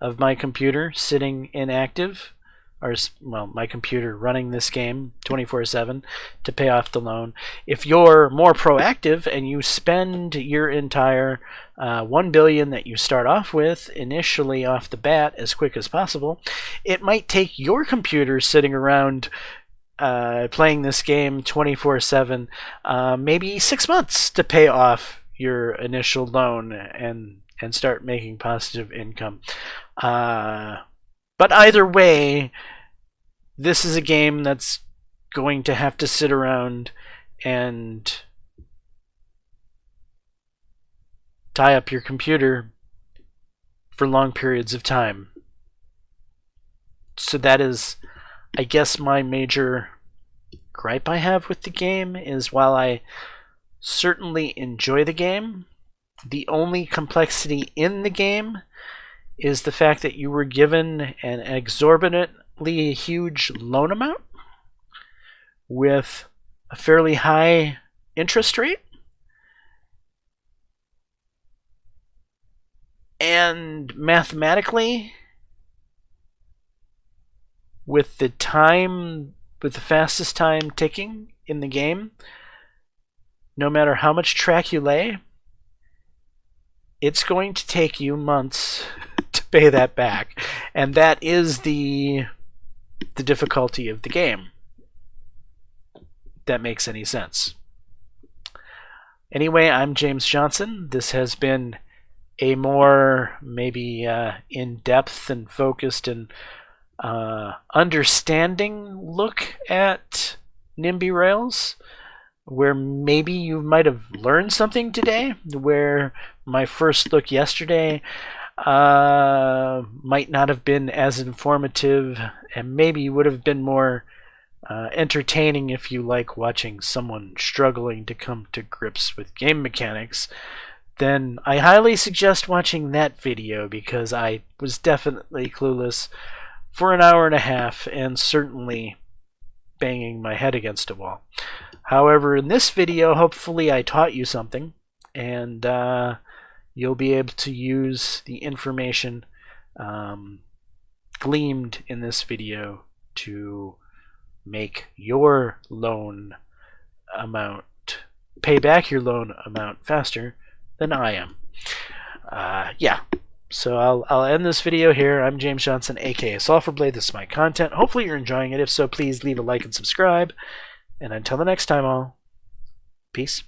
of my computer sitting inactive, or my computer running this game 24/7 to pay off the loan, if you're more proactive and you spend your entire 1 billion that you start off with initially off the bat as quick as possible, it might take your computer sitting around playing this game 24/7 maybe 6 months to pay off your initial loan and start making positive income. But either way, this is a game that's going to have to sit around and tie up your computer for long periods of time. So that is, I guess, my major gripe I have with the game is, while I certainly enjoy the game, the only complexity in the game is the fact that you were given an exorbitantly huge loan amount with a fairly high interest rate, and mathematically, with the fastest time ticking in the game, no matter how much track you lay, it's going to take you months to pay that back. And that is the difficulty of the game. If that makes any sense. Anyway, I'm James Johnson. This has been a more maybe in-depth and focused and understanding look at Nimby Rails, where maybe you might have learned something today, where my first look yesterday might not have been as informative, and maybe would have been more entertaining if you like watching someone struggling to come to grips with game mechanics. Then I highly suggest watching that video, because I was definitely clueless for an hour and a half, and certainly banging my head against a wall. However, in this video, hopefully I taught you something, and you'll be able to use the information gleaned in this video to make your loan amount, pay back your loan amount faster than I am. Yeah. So I'll end this video here. I'm James Johnson, aka Sulfurblade. This is my content. Hopefully you're enjoying it. If so, please leave a like and subscribe. And until the next time, all, peace.